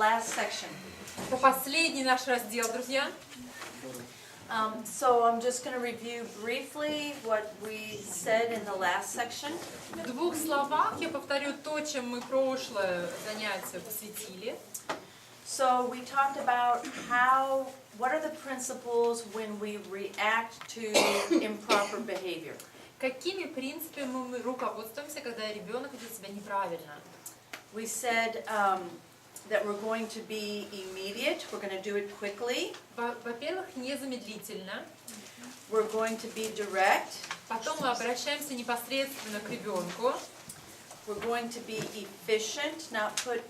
last section. Это последний наш раздел, друзья. So I'm just going to review briefly what we said in the last section. В двух словах я повторю то, чем мы прошлое занятие посвятили. So we talked about what are the principles when we react to improper behavior. Какими принципами мы руководствуемся, когда ребенок ведет себя неправильно? We said that we're going to be immediate. We're going to do it quickly. Во-первых, незамедлительно. We're going to be direct. Потом мы обращаемся непосредственно к ребенку. We're going to be efficient, not put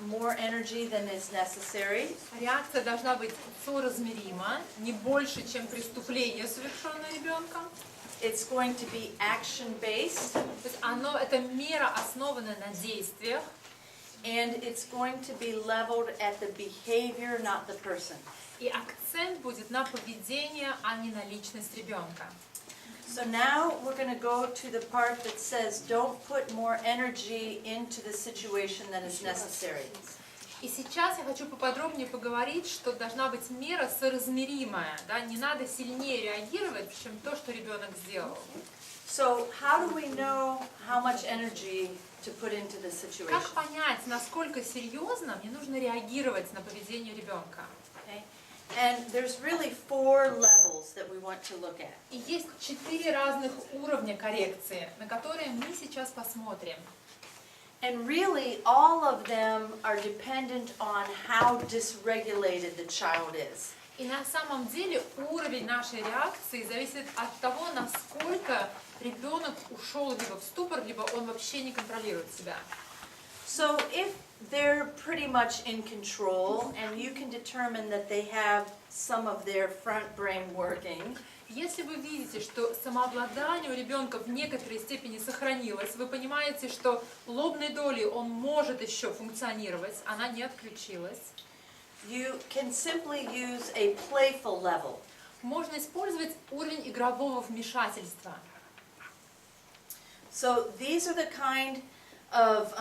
more energy than is necessary. Реакция должна быть соразмерима, не больше, чем преступление, совершенное ребенком. It's going to be action-based. То есть это мера, основанная на действиях. And it's going to be leveled at the behavior, not the person. И акцент будет на поведение, а не на личность ребенка. So now we're going to go to the part that says don't put more energy into the situation than is necessary. И сейчас я хочу поподробнее поговорить, что должна быть мера соразмеримая, да, не надо сильнее реагировать, чем то, что ребенок сделал. So how do we know how much energy to put into the situation? Как понять, насколько серьезно мне нужно реагировать на поведение ребенка? Okay. And there's really 4 levels that we want to look at. И есть 4 разных уровня коррекции, на которые мы сейчас посмотрим. And really, all of them are dependent on how dysregulated the child is. И на самом деле уровень нашей реакции зависит от того, насколько ребенок ушел либо в ступор, либо он вообще не контролирует себя. So if they're pretty much in control, and you can determine that they have some of their front brain working, если вы видите, что самообладание у ребенка в некоторой степени сохранилось, вы понимаете, что лобной долей он может еще функционировать, она не отключилась. you can simply use a playful level. Можно использовать уровень игрового вмешательства. So these are the kind of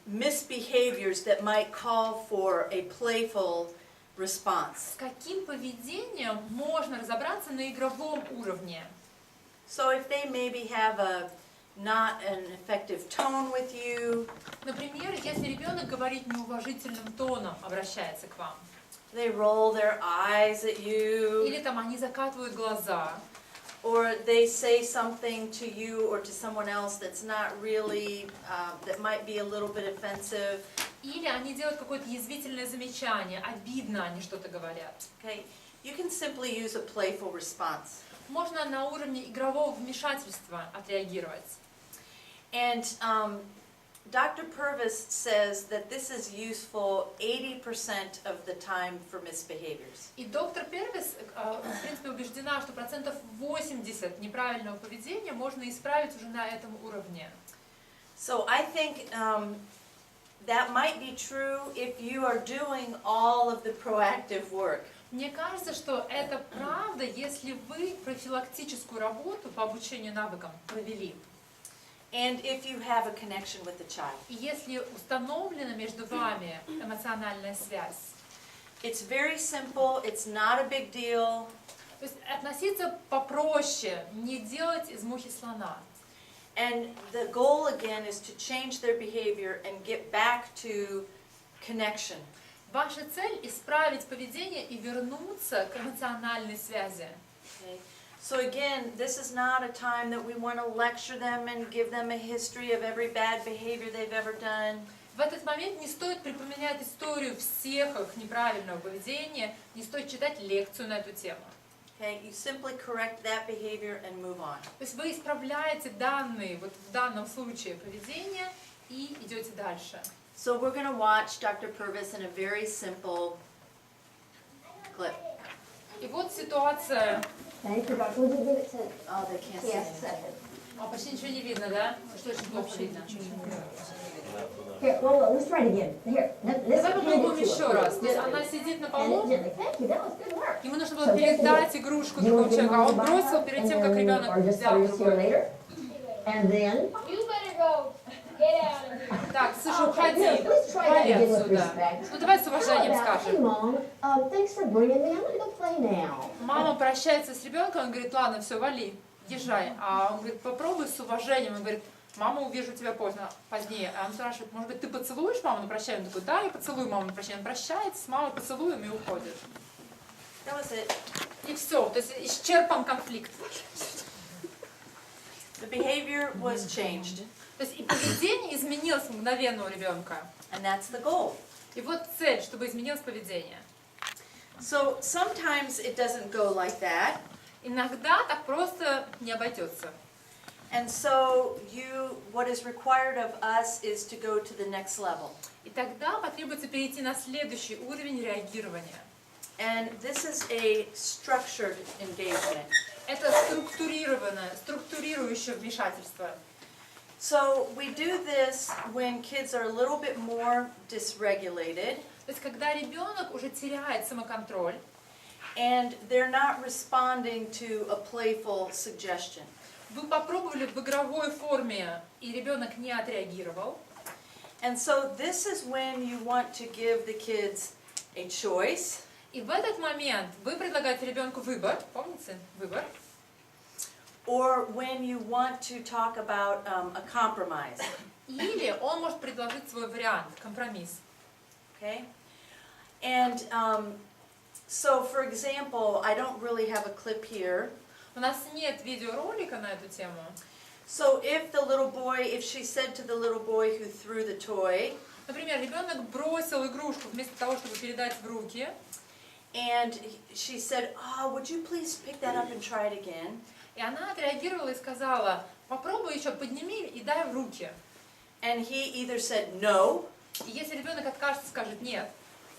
misbehaviors that might call for a playful response. С каким поведением можно разобраться на игровом уровне? So if they maybe have not an effective tone with you, Например, если ребенок говорит неуважительным тоном, обращается к вам. they roll their eyes at you, Или там они закатывают глаза. or they say something to you or to someone else that's not really, that might be a little bit offensive. Или они делают какое-то язвительное замечание, обидно они что-то говорят. Okay, you can simply use a playful response. Можно на уровне игрового вмешательства отреагировать. And Dr. Purvis says that this is useful 80% of the time for misbehaviors. И доктор Первис, в принципе, убеждена, что 80% неправильного поведения можно исправить уже на этом уровне. So I think that might be true if you are doing all of the proactive work. Мне кажется, что это правда, если вы профилактическую работу по обучению навыкам провели. And if you have a connection with the child. И если установлена между вами эмоциональная связь. It's very simple, it's not a big deal. То есть относиться попроще, не делать из мухи слона. And the goal again is to change their behavior and get back to connection. Ваша цель – исправить поведение и вернуться к эмоциональной связи. Okay. So again, this is not a time that we want to lecture them and give them a history of every bad behavior they've ever done. В этот момент не стоит припоминать историю всех их неправильного поведения, не стоит читать лекцию на эту тему. Okay, you simply correct that behavior and move on. То есть вы исправляете данные, вот в данном случае, поведение и идете дальше. So we're going to watch Dr. Purvis in a very simple clip. И вот ситуация. Thank you, Dr. Would you give it to Oh, they can't see yes, anything. Почти ничего не видно, да? Что очень плохо видно. Here, well, let's try it again. Here, let's Давай hand попробуем it to еще her. раз. То есть она сидит на полу, Gently. Thank you, that was good work. ему нужно было передать игрушку другому человеку, а он бросил перед тем, как ребенок взял другую. And then, You better go. Get out of here. Так, слушай, уходи. Okay, let's try that Уходи again with отсюда. respect. Ну давай с How уважением about, hey, скажем. Mom, thanks for bringing me. I'm gonna go play now. Мама прощается с ребенком, он говорит, ладно, все, вали, езжай. А он говорит, попробуй с уважением. Он говорит, мама, увижу тебя позднее. А он спрашивает, может быть, ты поцелуешь маму на прощание? Он такой, да, я поцелую маму на прощание. Он прощается с мамой, поцелуем и уходит. That was it. И все, то есть исчерпан конфликт. The behavior was changed, То есть и поведение изменилось мгновенно у ребенка. and that's the goal. И вот цель, чтобы изменилось поведение. So sometimes it doesn't go like that, Иногда так просто не обойдется. and so what is required of us is to go to the next level. И тогда потребуется перейти на следующий уровень реагирования. And this is a structured engagement. Это структурирующее вмешательство. So we do this when kids are a little bit more dysregulated То есть когда ребенок уже теряет самоконтроль, and they're not responding to a playful suggestion. вы попробовали в игровой форме, и ребенок не отреагировал. And so this is when you want to give the kids a choice. И в этот момент вы предлагаете ребенку выбор, помните, выбор, Or when you want to talk about a compromise, или он может предложить свой вариант, компромисс. okay? And so, for example, I don't really have a clip here. У нас нет видеоролика на эту тему. So if the little boy, if she said to the little boy who threw the toy, Например, ребенок бросил игрушку вместо того, чтобы передать в руки, and she said, "Oh, would you please pick that up and try it again?" и она отреагировала и сказала, попробуй еще, подними и дай в руки. And he either said no, И если ребенок откажется, скажет нет,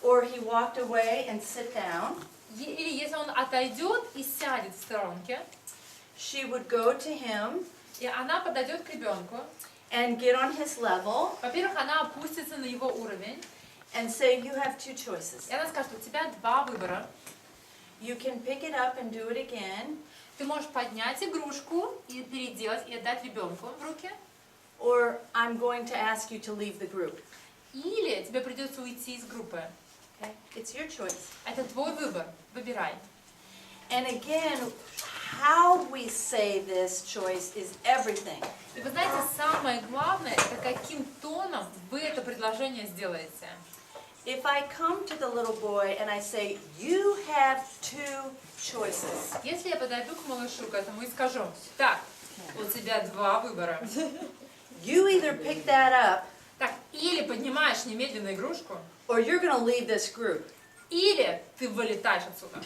or he walked away and sit down, или если он отойдет и сядет в сторонке, she would go to him и она подойдет к ребенку, and get on his level во-первых, она опустится на его уровень, and say, "You have two choices. и она скажет, у тебя два выбора. You can pick it up and do it again, Ты можешь поднять игрушку и переделать, и отдать ребенку в руки, or I'm going to ask you to leave the group." или тебе придется уйти из группы. Okay? It's your choice. Это твой выбор, выбирай. And again, how we say this choice is everything. И вы знаете, самое главное, это каким тоном вы это предложение сделаете. If I come to the little boy and I say, "You have two choices," Если я подойду к малышу, к этому, и скажу, так, у тебя два выбора. you either pick that up, Так, или поднимаешь немедленно игрушку, or you're going to leave this group. или ты вылетаешь отсюда.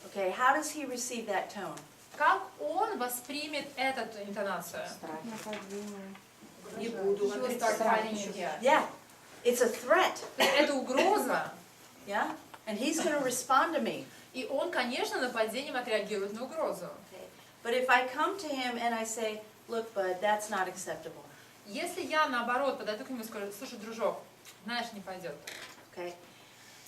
Okay, how does he receive that tone? Как он воспримет эту интонацию? Не буду. He will start fighting you here. Yeah, it's a threat. Это угроза. Yeah, and he's going to respond to me. И он, конечно, нападением отреагирует на угрозу. Okay. But if I come to him and I say, "Look, bud, that's not acceptable." Если я, наоборот, подойду к нему и скажу, слушай, дружок, знаешь, не пойдет. Okay,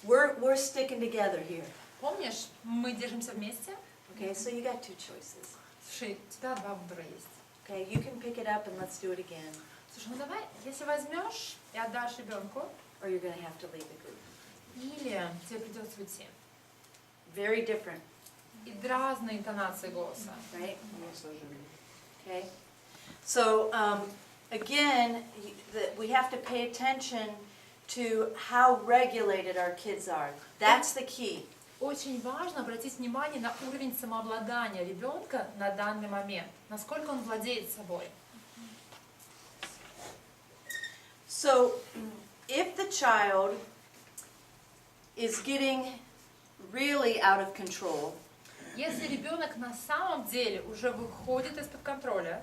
we're sticking together here. Помнишь, мы держимся вместе? Okay, so you got two choices. Слушай, у тебя два выбора есть. Okay, you can pick it up and let's do it again, Слушай, ну давай, если возьмешь и отдашь ребенку, or you're going to have to leave the group. или тебе придется уйти. Very different, И разные интонации голоса. right? Okay. So again, we have to pay attention to how regulated our kids are. That's the key. Очень важно обратить внимание на уровень самообладания ребенка на данный момент, насколько он владеет собой. So if the child is getting really out of control, Если ребенок на самом деле уже выходит из-под контроля,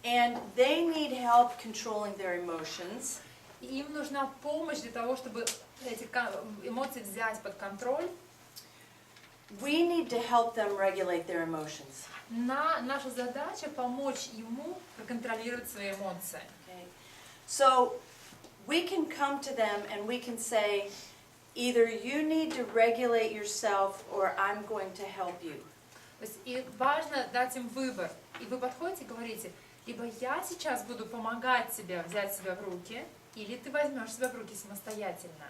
and they need help controlling their emotions, и им нужна помощь для того, чтобы эти эмоции взять под контроль, we need to help them regulate their emotions. наша задача помочь ему проконтролировать свои эмоции. Okay. So we can come to them and we can say, either you need to regulate yourself or I'm going to help you. То есть и важно дать им выбор. И вы подходите и говорите, Либо я сейчас буду помогать тебе взять себя в руки, или ты возьмешь себя в руки самостоятельно.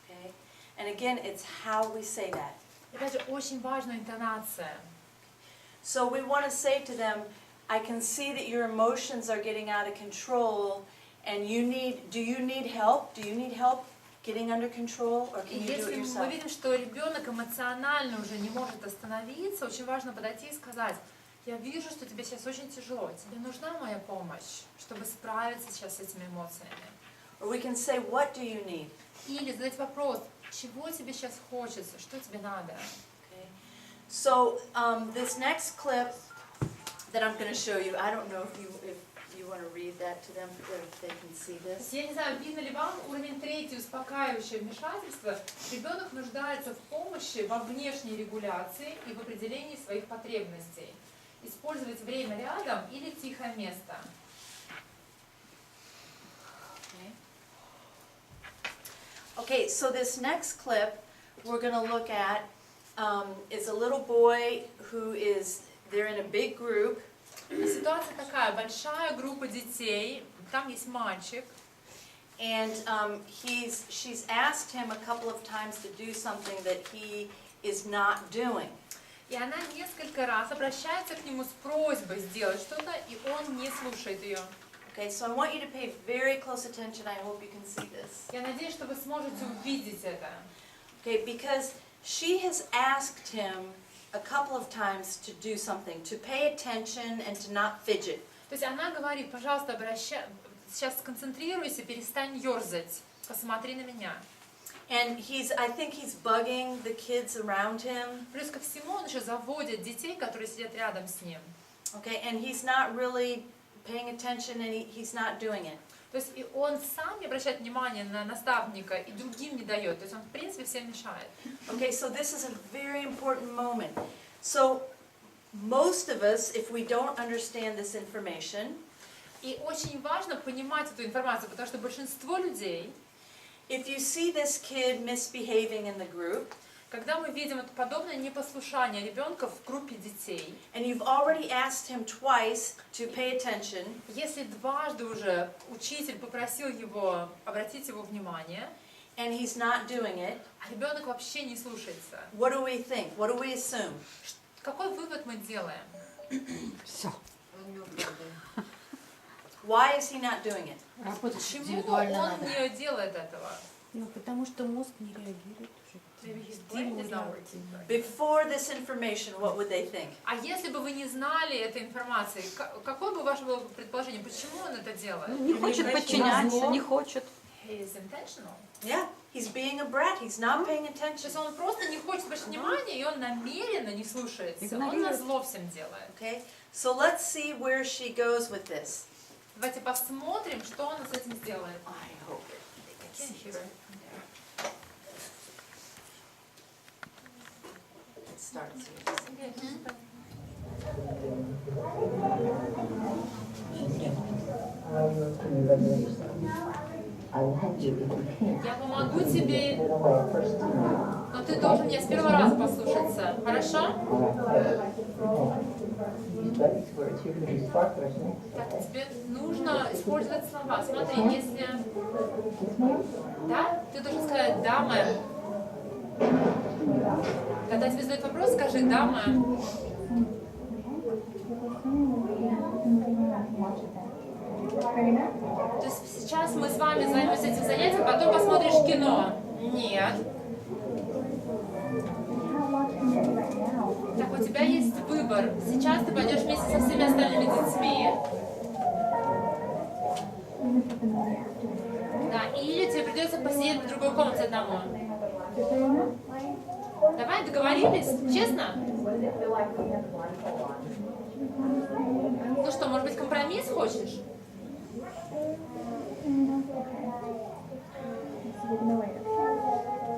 Okay? And again, it's how we say that. Опять же, очень важна интонация. So we want to say to them, I can see that your emotions are getting out of control, and do you need help? Do you need help getting under control, or И can you do it если мы yourself? видим, что ребенок эмоционально уже не может остановиться, очень важно подойти и сказать: я вижу, что тебе сейчас очень тяжело, тебе нужна моя помощь, чтобы справиться сейчас с этими эмоциями. Or we can say, what do you need? Или задать вопрос: чего тебе сейчас хочется, что тебе надо? Okay. So this next clip that I'm going to show you, I don't know if you want to read that to them, if they can see this. Я не знаю, видно ли вам уровень 3, успокаивающее вмешательство. Ребенок нуждается в помощи во внешней регуляции и в определении своих потребностей. Использовать время рядом или тихое место. Okay, so this next clip we're going to look at is a little boy who they're in a big group. Ситуация такая: большая группа детей, там есть мальчик. And she's asked him a couple of times to do something that he is not doing. И она несколько раз обращается к нему с просьбой сделать что-то, и он не слушает ее. Okay, so I want you to pay very close attention. I hope you can see this. Я надеюсь, что вы сможете увидеть это. Okay, because she has asked him a couple of times to do something, to pay attention and to not fidget. То есть она говорит: пожалуйста, сейчас сконцентрируйся, перестань ерзать, посмотри на меня. And I think he's bugging the kids around him. Плюс ко всему он еще заводит детей, которые сидят рядом с ним. Okay, and he's not really paying attention and he's not doing it. То есть и он сам не обращает внимания на наставника и другим не дает. То есть он в принципе всем мешает. Okay, so this is a very important moment. So most of us, if we don't understand this information, И очень важно понимать эту информацию, потому что большинство людей, if you see this kid misbehaving in the group, когда мы видим это подобное непослушание ребенка в группе детей, and you've already asked him twice to pay attention, если дважды уже учитель попросил его обратить его внимание, and he's not doing it, а ребенок вообще не слушается, what do we think? What do we assume? какой вывод мы делаем? Все. Why is he not doing it? Работать Почему индивидуально он надо. не делает этого? Ну, потому что мозг не реагирует уже. Before this information, what would they think? А если бы вы не знали этой информации, какое бы ваше было предположение, почему он это делает? Не хочет подчиняться, не хочет. He is intentional. Yeah, he's being a brat. He's not paying То attention. есть он просто не хочет обращать внимание, и он намеренно не слушается. Он Игнорирует. назло всем делает. Okay, so let's see where she goes with this. Давайте посмотрим, что она с этим сделает. I hope they can see it. It starts here. Я помогу тебе, но ты должен меня с первого раза послушаться. Хорошо? Так, тебе нужно использовать слова. Смотри, если... Да? Ты должен сказать «да, мэм». Когда тебе задают вопрос, скажи «да, мэм». То есть сейчас мы с вами займемся этим занятием, потом посмотришь кино. Нет. Так, у тебя есть выбор. Сейчас ты пойдешь вместе со всеми остальными детьми. Да, или тебе придется посидеть в другой комнате одному. Давай, договорились? Честно? Ну что, может быть, компромисс хочешь?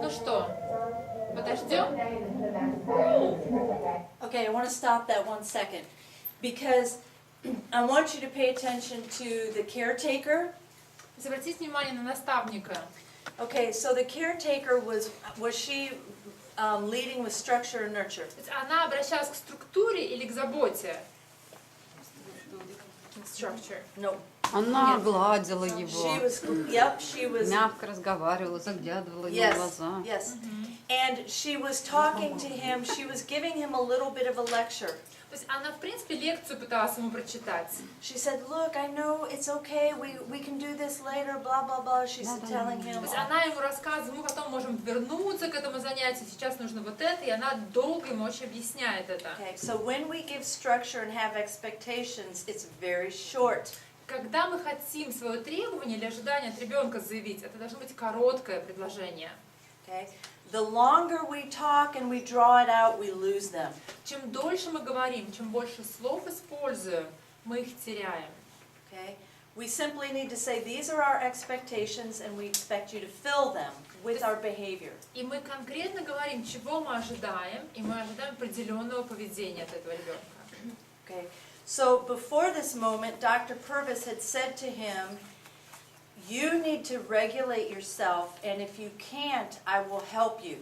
Ну что, подождем? Okay, I want to stop that 1 second because I want you to pay attention to the caretaker. Обратите внимание на наставника. Okay, so the caretaker was she leading with structure and nurture? То есть она обращалась к структуре или к заботе? structure. No. Она гладила She его, was, yep, she was, мягко разговаривала, заглядывала ему в yes, глаза. yes. And she was talking to him, she was giving him a little bit of a lecture. То есть она, в принципе, лекцию пыталась ему прочитать. She said, look, I know it's okay, we can do this later, blah, blah, blah. She's telling him. То есть она ему рассказывает, мы потом можем вернуться к этому занятию, сейчас нужно вот это, и она долго ему очень объясняет это. Okay, so when we give structure and have expectations, it's very short. Когда мы хотим свое требование или ожидание от ребенка заявить, это должно быть короткое предложение. Okay? The longer we talk and we draw it out, we lose them. Чем дольше мы говорим, чем больше слов используем, мы их теряем. Okay? We simply need to say, these are our expectations and we expect you to fill them with our behavior. И мы конкретно говорим, чего мы ожидаем, и мы ожидаем определенного поведения от этого ребенка. Okay? So before this moment, Dr. Purvis had said to him, you need to regulate yourself, and if you can't, I will help you.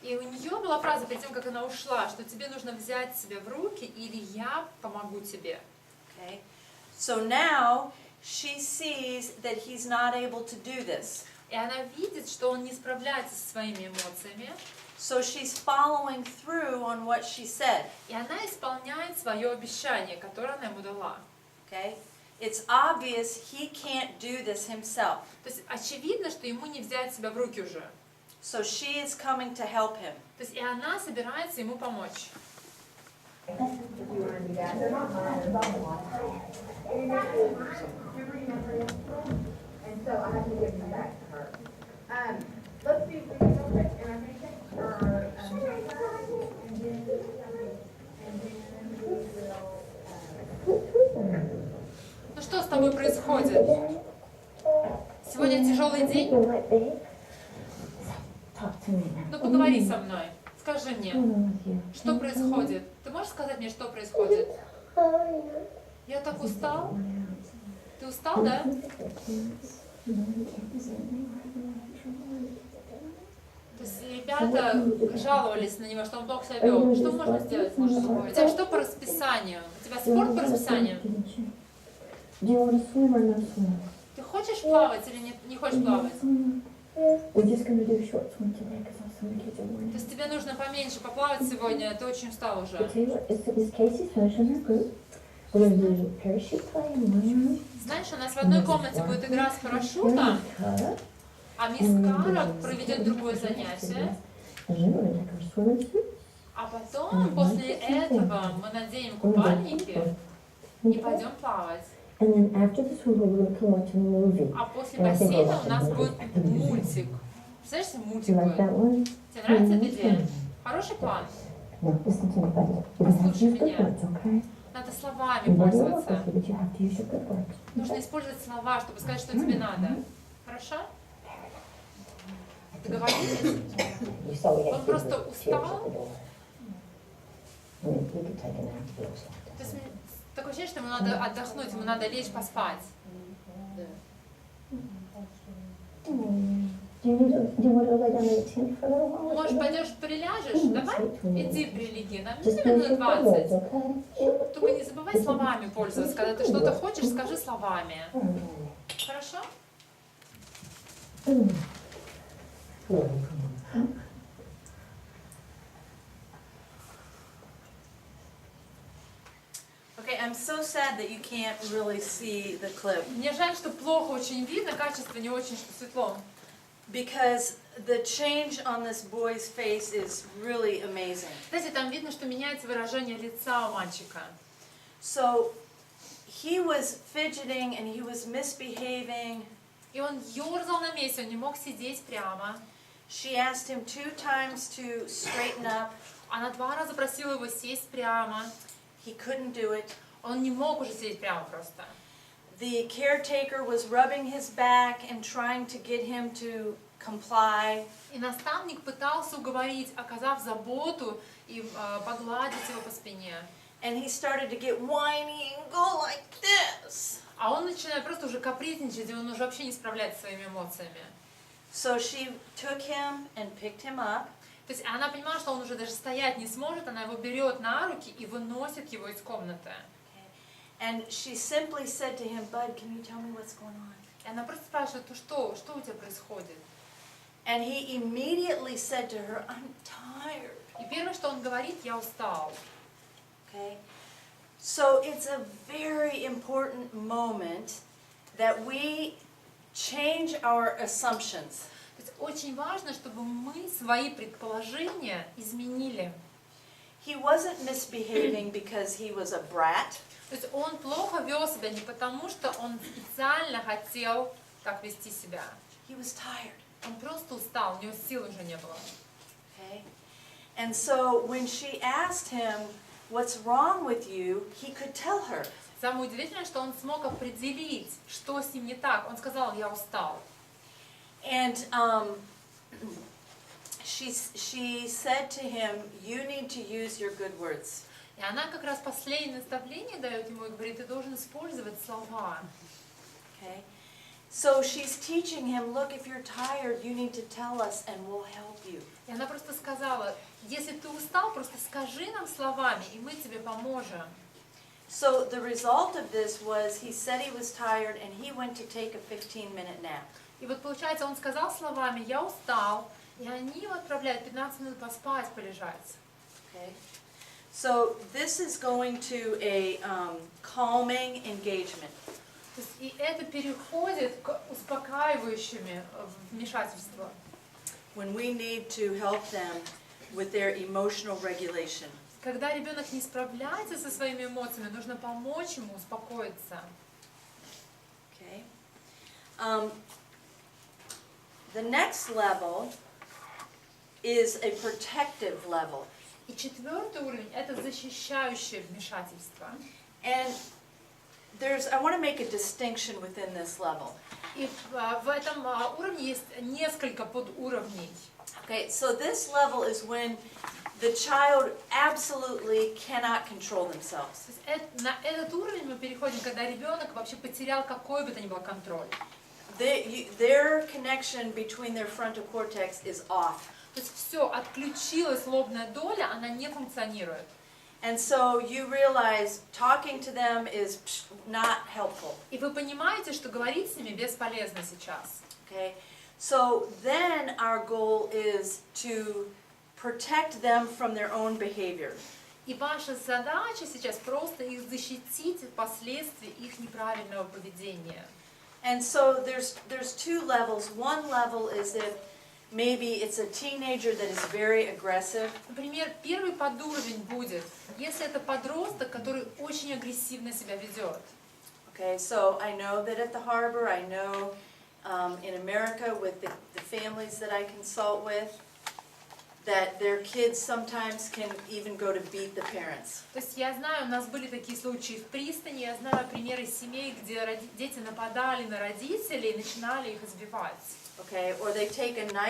И у нее была фраза перед тем, как она ушла, что тебе нужно взять себя в руки, или я помогу тебе. Okay? So now she sees that he's not able to do this. И она видит, что он не справляется со своими эмоциями, So she's following through on what she said. и она исполняет свое обещание, которое она ему дала. Okay? It's obvious he can't do this himself. То есть очевидно, что ему не взять себя в руки уже. So she is coming to help him. То есть и она собирается ему помочь. Ну что с тобой происходит? Сегодня тяжелый день? Ну поговори со мной. Скажи мне, что происходит? Ты можешь сказать мне, что происходит? Я так устал. Ты устал, да? То есть ребята жаловались на него, что он плохо себя вел. Что можно сделать? Можешь попробовать. У тебя что по расписанию? У тебя спорт по расписанию? Ты хочешь плавать или не хочешь плавать? То есть тебе нужно поменьше поплавать сегодня, ты очень устал уже. Знаешь, у нас в одной комнате будет игра с парашютом, а мисс Кара проведет другое занятие. А потом, после этого, мы наденем купальники и пойдем плавать. А после бассейна у нас будет мультик. Представляешь, себе мультик будет? Тебе нравится эта идея? Хороший план? Послушай меня. Надо словами пользоваться. Нужно использовать слова, чтобы сказать, что тебе надо. Хорошо? Договорились? Он просто устал. То есть такое ощущение, что ему надо отдохнуть, ему надо лечь поспать. Может, пойдешь приляжешь? Давай, иди прилеги. Нам минут 20. Только не забывай словами пользоваться. Когда ты что-то хочешь, скажи словами. Хорошо? Okay, I'm so sad that you can't really see the clip. Мне жаль, что плохо очень видно, качество не очень светло. Because the change on this boy's face is really amazing. Кстати, там видно, что меняется выражение лица у мальчика. So he was fidgeting and he was misbehaving. И он ерзал на месте, он не мог сидеть прямо. She asked him 2 times to straighten up. Она 2 раза просила его сесть прямо. He couldn't do it. Он не мог уже сидеть прямо просто. The caretaker was rubbing his back and trying to get him to comply. И наставник пытался уговорить, оказав заботу и погладить его по спине. And he started to get whiny and go like this. А он начинает просто уже капризничать, и он уже вообще не справляется со своими эмоциями. So she took him and picked him up. То есть она понимала, что он уже даже стоять не сможет, она его берет на руки и выносит его из комнаты. And she simply said to him, Bud, can you tell me what's going on? И она просто спрашивает, ну что у тебя происходит? And he immediately said to her, I'm tired. И первое, что он говорит, я устал. Okay? So it's a very important moment that we change our assumptions. То есть очень важно, чтобы мы свои предположения изменили. He wasn't misbehaving because he was a brat. То есть он плохо вел себя не потому, что он специально хотел так вести себя. He was tired. Он просто устал, у него сил уже не было. Okay? And so when she asked him, what's wrong with you, he could tell her. Самое удивительное, что он смог определить, что с ним не так. Он сказал, я устал. And she said to him, you need to use your good words. И она как раз последнее наставление дает ему и говорит, ты должен использовать слова. Okay? So she's teaching him, look, if you're tired, you need to tell us and we'll help you. И она просто сказала, если ты устал, просто скажи нам словами, и мы тебе поможем. So the result of this was he said he was tired and he went to take a 15-minute nap. И вот получается, он сказал словами, я устал, и они его отправляют 15 минут поспать, полежать. Okay? So this is going to a calming engagement. То есть, и это переходит к успокаивающему вмешательству. When we need to help them with their emotional regulation. Когда ребенок не справляется со своими эмоциями, нужно помочь ему успокоиться. Okay. The next level is a protective level. И четвертый уровень – это защищающее вмешательство. And I want to make a distinction within this level. И в этом уровне есть несколько подуровней. Okay, so this level is when the child absolutely cannot control themselves. То есть на этот уровень мы переходим, когда ребенок вообще потерял какой бы то ни было контроль. Their connection between their frontal cortex is off. То есть все, отключилась лобная доля, она не функционирует. And so you realize talking to them is not helpful. И вы понимаете, что говорить с ними бесполезно сейчас. Okay? So then our goal is to protect them from their own behavior. И ваша задача сейчас просто их защитить от последствий их неправильного поведения. And so there's two levels. One level is if maybe it's a teenager that is very aggressive. Например, первый подуровень будет, если это подросток, который очень агрессивно себя ведет. Okay, so I know that at the harbor, I know in America with the families that I consult with, that their kids sometimes can even go to beat the parents. То есть я знаю, у нас были такие случаи в пристани, я знаю примеры семей, где дети нападали на родителей и начинали их избивать. Okay, or they take a knife